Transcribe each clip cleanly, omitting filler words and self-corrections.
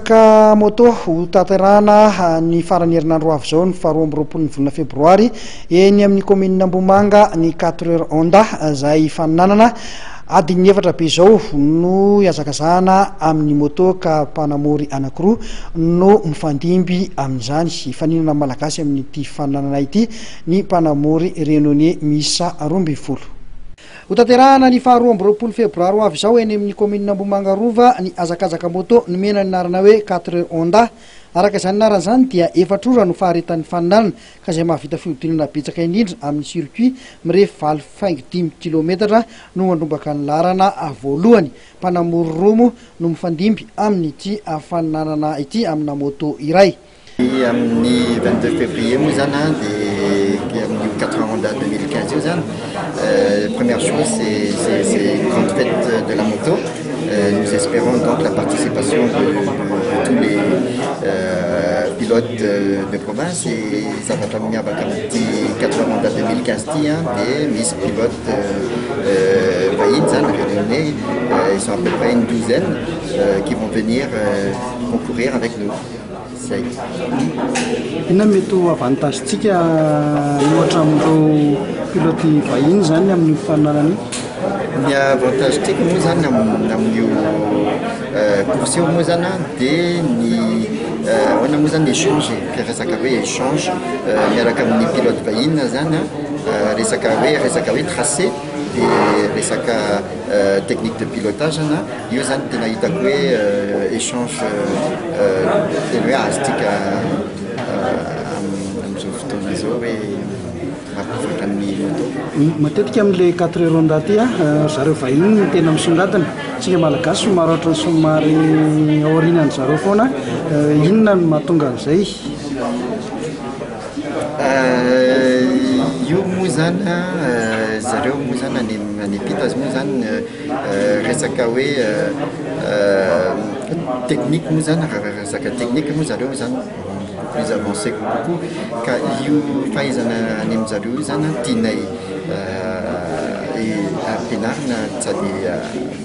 resaka moto ho tanterahana ny farany herinandro avy zao ny faharoa amby roapolo ny volana febroary eny amin'ny commune Ambomanga ny 4h Honda izay faninanana adiny efatra be zao no iazakazahana amin'ny moto ka mpanamory anankiroa no mifandimby amin'izany faninana malagasy amin'ity faninanana ity ny mpanamory renoné miisa 12. Ho tanterahana ny faharoa amby roapolo febroary avy zao eny amin'ny commune Ambomanga Rova ny azakazaka moto nomena ny narana hoe 4h Honda. Araka izany narana zany dia efatr'ora no faharetan'ny faninanana ka izay mahavita fiodinana betsaka indrindra amin'ny circuit mirefy 5 kilometatra no andrombaka ny larana voalohany. Mpanamory romo no mifandimby amin'ity faninanana ity amina moto iray. Amin'ny 22 février moa zany dia amin'ny 4 Honda 2015 io zany. Première chose c'est grande fête de la moto. Nous espérons donc la participation de tous les pilotes de province et ça va terminer avec un petit 4 Honda 2015 des Miss pilotes Renoné. Ils sont à peu près une douzaine qui vont venir concourir avec nous. Ina mety avantagentsika ohatra amin'ireo piloty vahiny zany amin'ny faninanana ny avantage tiako moa zany amin'io course io moa zany dia ny ahoana moa zany échange resaka hoe échange miaraka amin'ny pilote vahiny zany resaka hoe tracé dia resaka technique de pilotage io zany tena hitako hoe échange tena hoe azontsika amin'izao fotoana izao hoe mampifatra amin'ny moto. Matetika amin'ilay 4h Honda ty zareo vahiny no tena misongadina tsika malagasy somary ohatran'ny somary aorianany zareo foana inona no mahatonga an'izay? Io moa zany zareo moa zany any ampita moa zany resaka hoe technique moa zany resaka technique moa zareo zany plus avancé beaucoup ka io fahaizana any amin'zareo io zany tianay ampianarina sady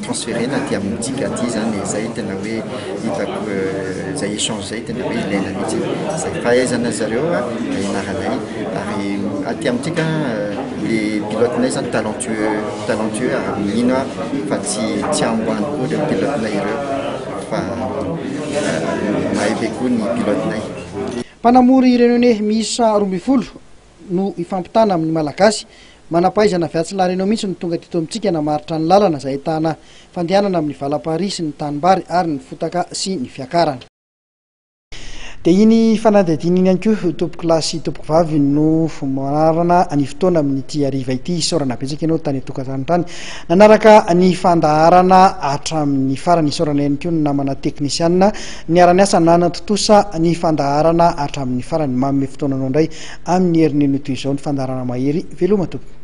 transférena aty amintsika aty zany zay tena hoe hitako zay échange zay tena hoe ilaina mihitsy zay fahaizana zareo ianaranay ary aty amintsika les pilotenay zany talentueux ary mino fa tsy amboany koa le pilotenay ireo fa mahay be koa ny pilotenay. Mpanamory Renoné miisa 12 no ifampitana amin'ny malagasy manampahaizana viatsy lareno mihitsy ny tonga tito amintsika namaritra ny lalana izay ahitana fandehanana amin'ny valampahary sy ny tanimbary ary ny fotaka sy ny fiakarana. Dia iny fanadihadiana iny ihany koa tompoko lahy sy tompoko vavy no manarana ny fotoana amin'ity hariva ity isaorana betsaka ianao tany atokantrano tany nanaraka ny fandaharana hatramin'ny farany isaorana ihany koa ny namana teknisianina niara-ny asa nanantotosa ny fandaharana hatramin'ny farany manome fotoananao indray amin'ny herin'ny toy izao ny fandaharana mahery veloma tompoko.